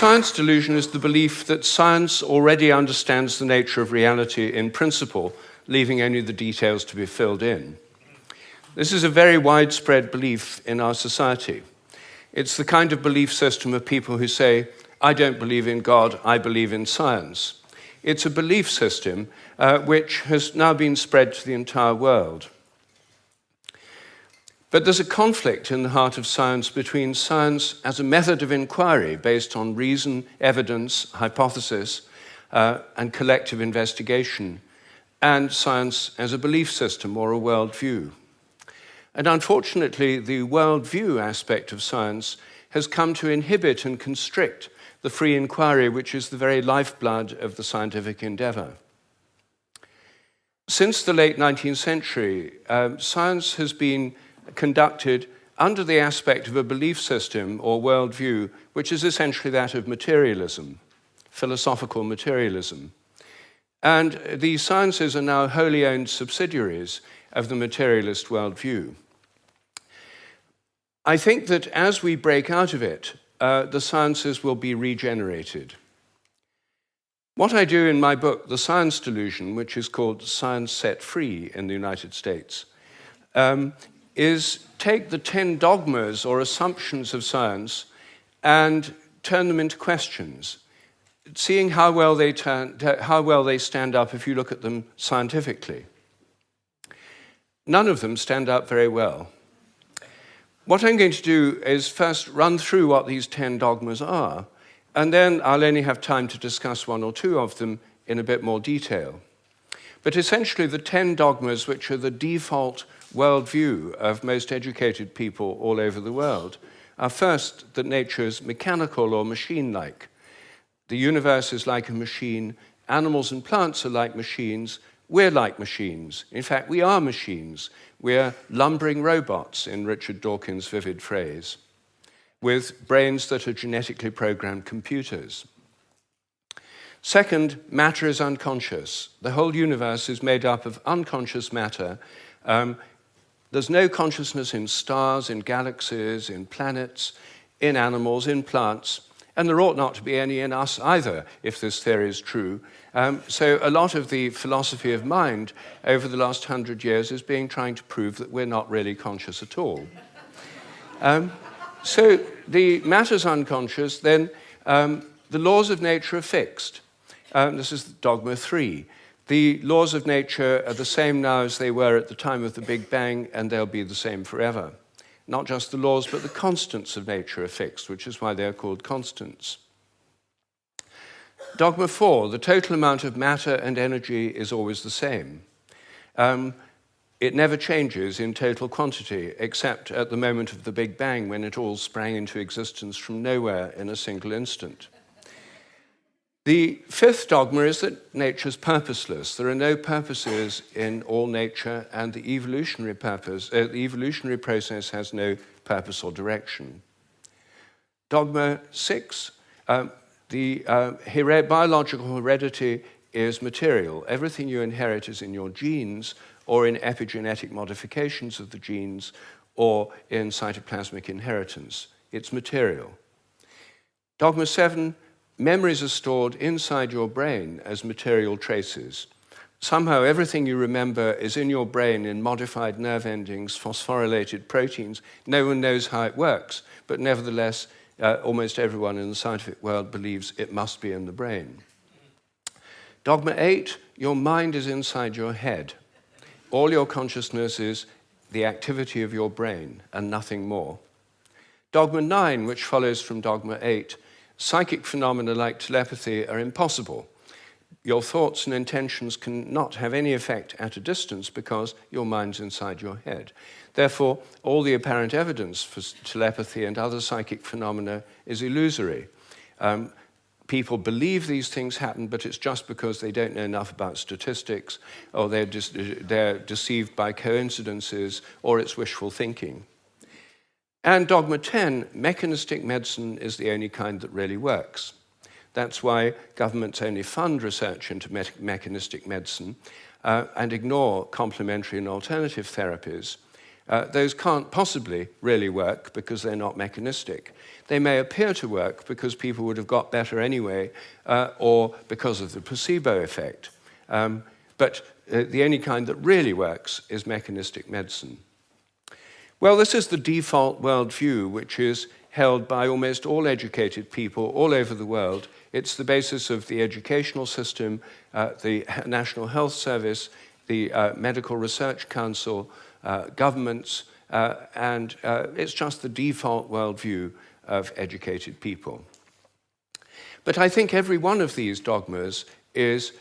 science delusion is the belief that science already understands the nature of reality in principle, leaving only the details to be filled in. This is a very widespread belief in our society. It's the kind of belief system of people who say, I don't believe in God, I believe in science. It's a belief system which has now been spread to the entire world. But there's a conflict in the heart of science between science as a method of inquiry based on reason, evidence, hypothesis, and collective investigation, and science as a belief system or a worldview. And unfortunately, the worldview aspect of science has come to inhibit and constrict the free inquiry, which is the very lifeblood of the scientific endeavor. Since the late 19th century, science has been conducted under the aspect of a belief system or worldview, which is essentially that of materialism, philosophical materialism. And the sciences are now wholly owned subsidiaries of the materialist worldview. I think that as we break out of it, the sciences will be regenerated. What I do in my book, The Science Delusion, which is called Science Set Free in the United States, is take the 10 dogmas or assumptions of science and turn them into questions, seeing how well they stand up if you look at them scientifically. None of them stand up very well. What I'm going to do is first run through what these 10 dogmas are, and then I'll only have time to discuss one or two of them in a bit more detail. But essentially, the 10 dogmas, which are the default worldview of most educated people all over the world, are first that nature is mechanical or machine-like. The universe is like a machine, animals and plants are like machines, we're like machines. In fact, we are machines. We're lumbering robots, in Richard Dawkins' vivid phrase, with brains that are genetically programmed computers. Second, matter is unconscious. The whole universe is made up of unconscious matter. There's no consciousness in stars, in galaxies, in planets, in animals, in plants, and there ought not to be any in us either, if this theory is true. So a lot of the philosophy of mind over the last 100 years is trying to prove that we're not really conscious at all. So the matter's unconscious, then the laws of nature are fixed. This is dogma 3. The laws of nature are the same now as they were at the time of the Big Bang, and they'll be the same forever. Not just the laws, but the constants of nature are fixed, which is why they're called constants. Dogma 4, the total amount of matter and energy is always the same. It never changes in total quantity, except at the moment of the Big Bang, when it all sprang into existence from nowhere in a single instant. The 5th dogma is that nature's purposeless. There are no purposes in all nature, and the evolutionary process has no purpose or direction. Dogma 6, biological heredity is material. Everything you inherit is in your genes, or in epigenetic modifications of the genes, or in cytoplasmic inheritance. It's material. Dogma 7, memories are stored inside your brain as material traces. Somehow everything you remember is in your brain in modified nerve endings, phosphorylated proteins. No one knows how it works, but nevertheless, almost everyone in the scientific world believes it must be in the brain. Dogma 8, your mind is inside your head. All your consciousness is the activity of your brain and nothing more. Dogma 9, which follows from dogma 8, psychic phenomena like telepathy are impossible. Your thoughts and intentions cannot have any effect at a distance because your mind's inside your head. Therefore, all the apparent evidence for telepathy and other psychic phenomena is illusory. People believe these things happen, but it's just because they don't know enough about statistics, or they're deceived by coincidences, or it's wishful thinking. And dogma 10, mechanistic medicine is the only kind that really works. That's why governments only fund research into mechanistic medicine and ignore complementary and alternative therapies. Those can't possibly really work because they're not mechanistic. They may appear to work because people would have got better anyway, or because of the placebo effect. But the only kind that really works is mechanistic medicine. Well, this is the default worldview, which is held by almost all educated people all over the world. It's the basis of the educational system, the National Health Service, the Medical Research Council, governments, and it's just the default worldview of educated people. But I think every one of these dogmas is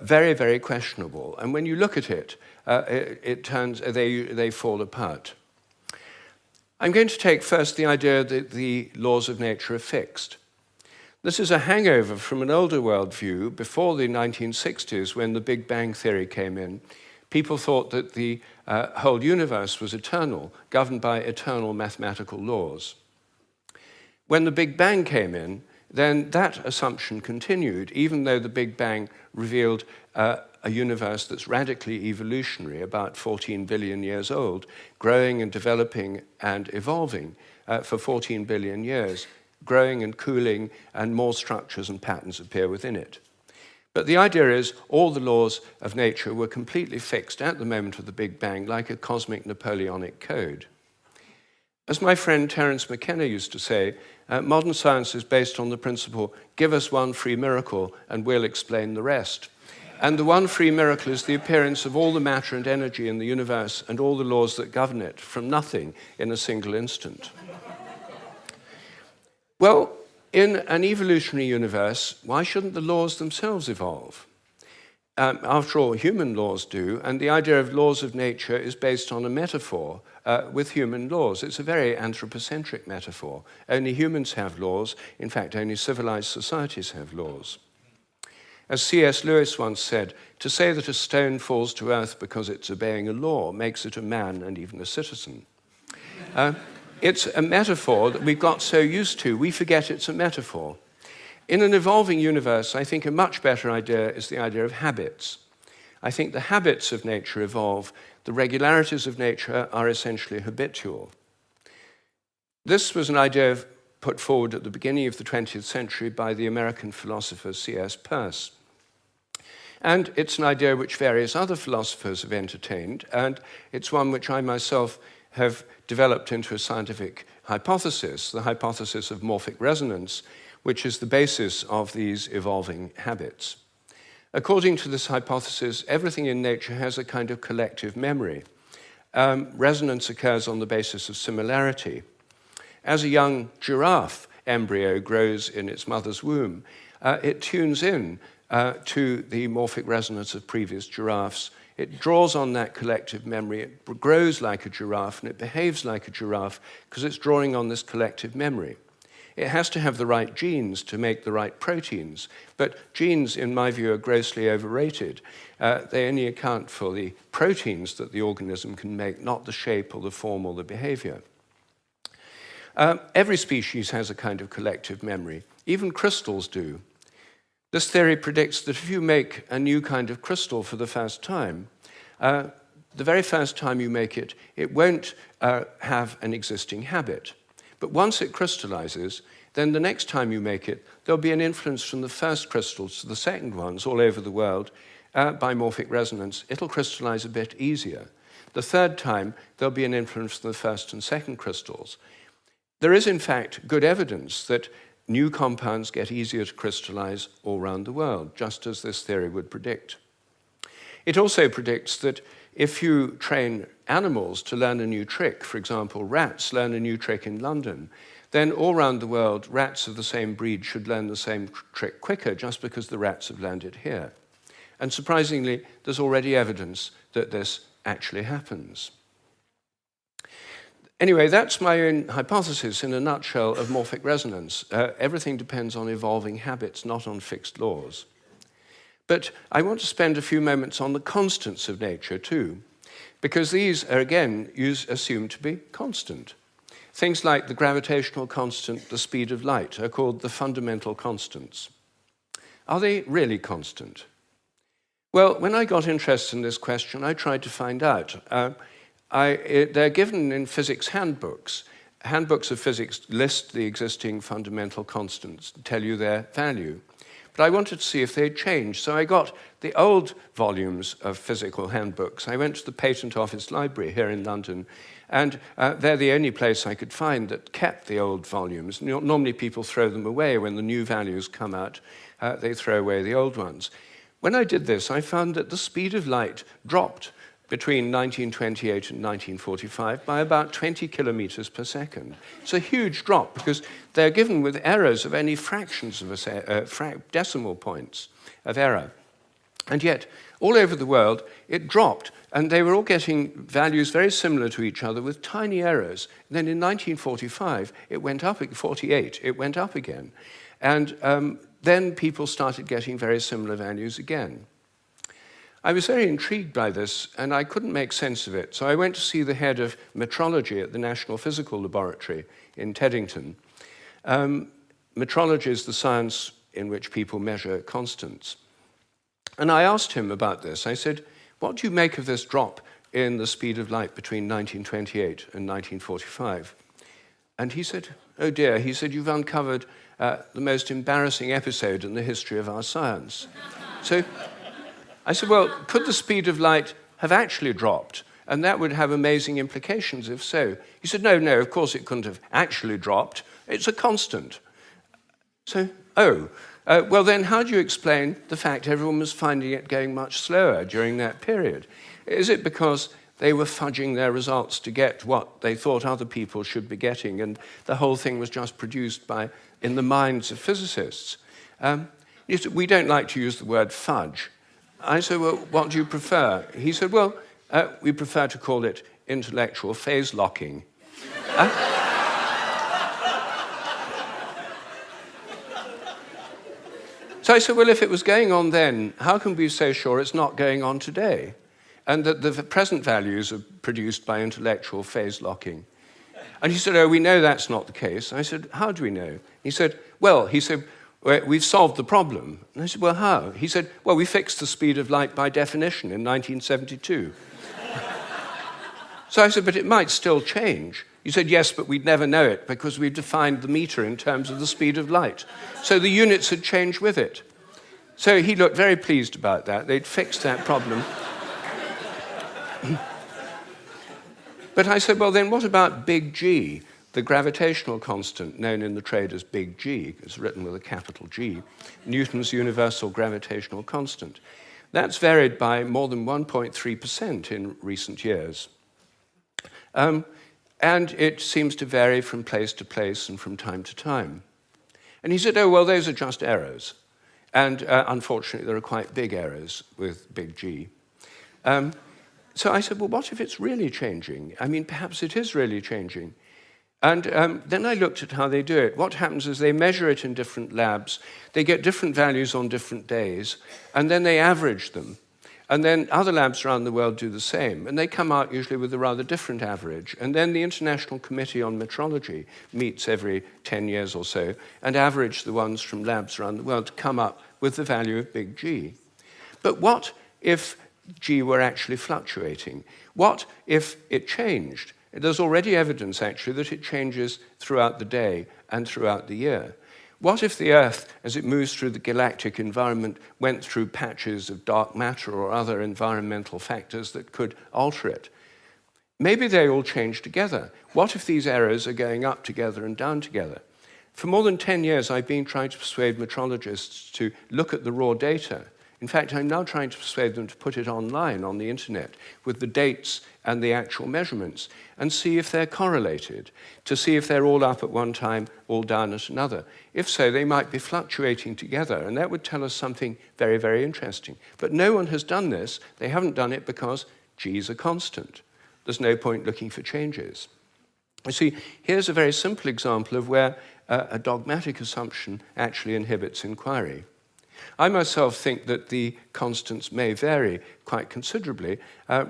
very, very questionable. And when you look at it, they fall apart. I'm going to take first the idea that the laws of nature are fixed. This is a hangover from an older worldview before the 1960s, when the Big Bang theory came in. People thought that the whole universe was eternal, governed by eternal mathematical laws. When the Big Bang came in, then that assumption continued, even though the Big Bang revealed a universe that's radically evolutionary, about 14 billion years old, growing and developing and evolving for 14 billion years, growing and cooling, and more structures and patterns appear within it. But the idea is all the laws of nature were completely fixed at the moment of the Big Bang, like a cosmic Napoleonic code. As my friend Terence McKenna used to say, modern science is based on the principle, give us one free miracle and we'll explain the rest. And the one free miracle is the appearance of all the matter and energy in the universe and all the laws that govern it from nothing in a single instant. Well, in an evolutionary universe, why shouldn't the laws themselves evolve? After all, human laws do, and the idea of laws of nature is based on a metaphor with human laws. It's a very anthropocentric metaphor. Only humans have laws. In fact, only civilized societies have laws. As C.S. Lewis once said, to say that a stone falls to earth because it's obeying a law makes it a man and even a citizen. It's a metaphor that we've got so used to, we forget it's a metaphor. In an evolving universe, I think a much better idea is the idea of habits. I think the habits of nature evolve. The regularities of nature are essentially habitual. This was an idea put forward at the beginning of the 20th century by the American philosopher C.S. Peirce. And it's an idea which various other philosophers have entertained, and it's one which I myself have developed into a scientific hypothesis, the hypothesis of morphic resonance, which is the basis of these evolving habits. According to this hypothesis, everything in nature has a kind of collective memory. Resonance occurs on the basis of similarity. As a young giraffe embryo grows in its mother's womb, it tunes in to the morphic resonance of previous giraffes. It draws on that collective memory. It grows like a giraffe, and it behaves like a giraffe because it's drawing on this collective memory. It has to have the right genes to make the right proteins, but genes, in my view, are grossly overrated. They only account for the proteins that the organism can make, not the shape or the form or the behavior. Every species has a kind of collective memory. Even crystals do. This theory predicts that if you make a new kind of crystal for the first time, the very first time you make it, it won't have an existing habit. But once it crystallizes, then the next time you make it, there'll be an influence from the first crystals to the second ones all over the world by morphic resonance. It'll crystallize a bit easier. The third time, there'll be an influence from the first and second crystals. There is, in fact, good evidence that new compounds get easier to crystallize all around the world, just as this theory would predict. It also predicts that if you train animals to learn a new trick, for example, rats learn a new trick in London, then all around the world, rats of the same breed should learn the same trick quicker just because the rats have learned it here. And surprisingly, there's already evidence that this actually happens. Anyway, that's my own hypothesis in a nutshell of morphic resonance. Everything depends on evolving habits, not on fixed laws. But I want to spend a few moments on the constants of nature too, because these are, again, assumed to be constant. Things like the gravitational constant, the speed of light, are called the fundamental constants. Are they really constant? Well, when I got interested in this question, I tried to find out. they're given in physics handbooks. Handbooks of physics list the existing fundamental constants, tell you their value. But I wanted to see if they'd changed, so I got the old volumes of physical handbooks. I went to the Patent Office Library here in London, and they're the only place I could find that kept the old volumes. Normally people throw them away when the new values come out. They throw away the old ones. When I did this, I found that the speed of light dropped between 1928 and 1945 by about 20 kilometers per second. It's a huge drop because they're given with errors of only fractions of decimal points of error. And yet, all over the world, it dropped, and they were all getting values very similar to each other with tiny errors. And then in 1945, it went up, 48, it went up again. And then people started getting very similar values again. I was very intrigued by this, and I couldn't make sense of it. So I went to see the head of metrology at the National Physical Laboratory in Teddington. Metrology is the science in which people measure constants. And I asked him about this. I said, what do you make of this drop in the speed of light between 1928 and 1945? And he said, oh dear, he said, you've uncovered the most embarrassing episode in the history of our science. So I said, well, could the speed of light have actually dropped? And that would have amazing implications if so. He said, no, of course it couldn't have actually dropped. It's a constant. So, well then how do you explain the fact everyone was finding it going much slower during that period? Is it because they were fudging their results to get what they thought other people should be getting, and the whole thing was just produced in the minds of physicists? We don't like to use the word fudge. I said, well, what do you prefer? He said, well, we prefer to call it intellectual phase locking. So I said, well, if it was going on then, how can we be so sure it's not going on today? And that the present values are produced by intellectual phase locking. And he said, oh, we know that's not the case. I said, how do we know? He said, we've solved the problem. And I said, well, how? He said, well, we fixed the speed of light by definition in 1972. So I said, but it might still change. He said, yes, but we'd never know it because we've defined the meter in terms of the speed of light. So the units had changed with it. So he looked very pleased about that. They'd fixed that problem. But I said, well, then what about big G, the gravitational constant known in the trade as big G? It's written with a capital G, Newton's universal gravitational constant. That's varied by more than 1.3% in recent years. And it seems to vary from place to place and from time to time. And he said, oh, well, those are just errors. And unfortunately, there are quite big errors with big G. So I said, well, what if it's really changing? I mean, perhaps it is really changing. And then I looked at how they do it. What happens is they measure it in different labs. They get different values on different days, and then they average them. And then other labs around the world do the same, and they come out usually with a rather different average. And then the International Committee on Metrology meets every 10 years or so and average the ones from labs around the world to come up with the value of big G. But what if G were actually fluctuating? What if it changed? There's already evidence, actually, that it changes throughout the day and throughout the year. What if the Earth, as it moves through the galactic environment, went through patches of dark matter or other environmental factors that could alter it? Maybe they all change together. What if these errors are going up together and down together? For more than 10 years, I've been trying to persuade metrologists to look at the raw data. In fact, I'm now trying to persuade them to put it online on the internet with the dates and the actual measurements and see if they're correlated, to see if they're all up at one time, all down at another. If so, they might be fluctuating together, and that would tell us something very, very interesting. But no one has done this. They haven't done it because G is a constant. There's no point looking for changes. You see, here's a very simple example of where a dogmatic assumption actually inhibits inquiry. I myself think that the constants may vary quite considerably,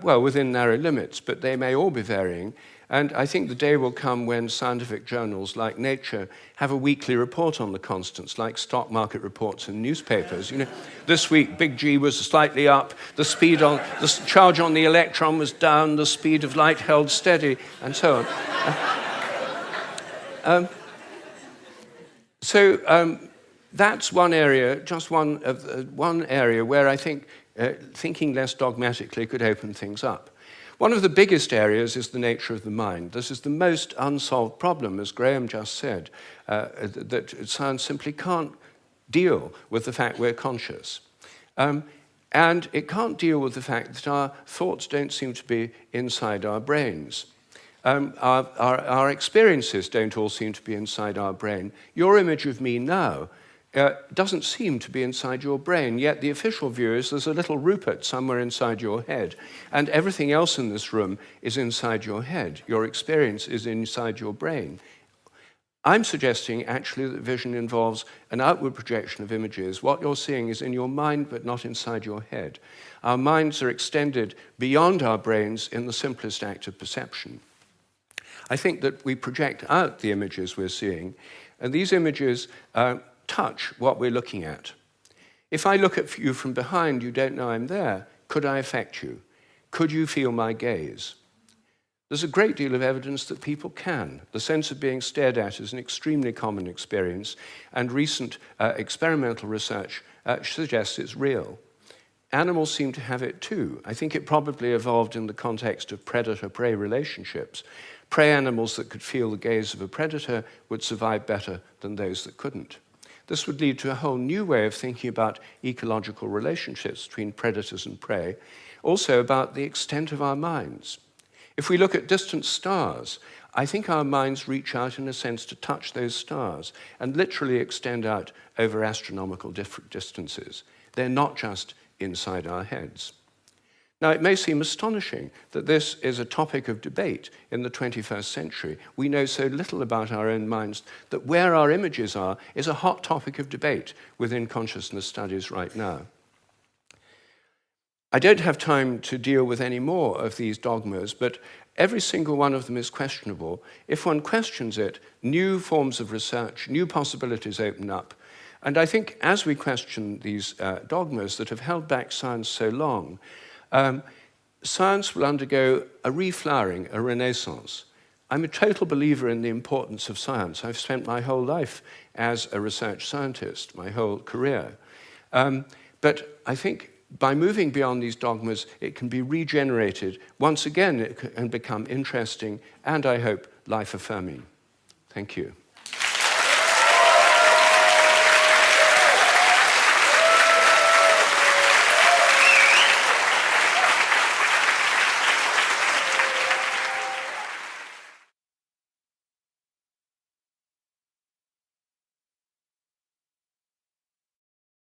within narrow limits, but they may all be varying. And I think the day will come when scientific journals like Nature have a weekly report on the constants, like stock market reports in newspapers. You know, this week, big G was slightly up, the charge on the electron was down, the speed of light held steady, and so on. That's one area, just one area where I think thinking less dogmatically could open things up. One of the biggest areas is the nature of the mind. This is the most unsolved problem, as Graham just said, that science simply can't deal with the fact we're conscious. And it can't deal with the fact that our thoughts don't seem to be inside our brains. Our experiences don't all seem to be inside our brain. Your image of me now doesn't seem to be inside your brain, yet the official view is there's a little Rupert somewhere inside your head, and everything else in this room is inside your head. Your experience is inside your brain. I'm suggesting actually that vision involves an outward projection of images. What you're seeing is in your mind, but not inside your head. Our minds are extended beyond our brains in the simplest act of perception. I think that we project out the images we're seeing, and these images touch what we're looking at. If I look at you from behind, you don't know I'm there. Could I affect you? Could you feel my gaze? There's a great deal of evidence that people can. The sense of being stared at is an extremely common experience, and recent experimental research suggests it's real. Animals seem to have it too. I think it probably evolved in the context of predator-prey relationships. Prey animals that could feel the gaze of a predator would survive better than those that couldn't. This would lead to a whole new way of thinking about ecological relationships between predators and prey, also about the extent of our minds. If we look at distant stars, I think our minds reach out in a sense to touch those stars and literally extend out over astronomical distances. They're not just inside our heads. Now, it may seem astonishing that this is a topic of debate in the 21st century. We know so little about our own minds that where our images are is a hot topic of debate within consciousness studies right now. I don't have time to deal with any more of these dogmas, but every single one of them is questionable. If one questions it, new forms of research, new possibilities open up. And I think as we question these dogmas that have held back science so long, science will undergo a reflowering, a renaissance. I'm a total believer in the importance of science. I've spent my whole life as a research scientist, my whole career. But I think by moving beyond these dogmas, it can be regenerated. Once again, it can become interesting and, I hope, life-affirming. Thank you.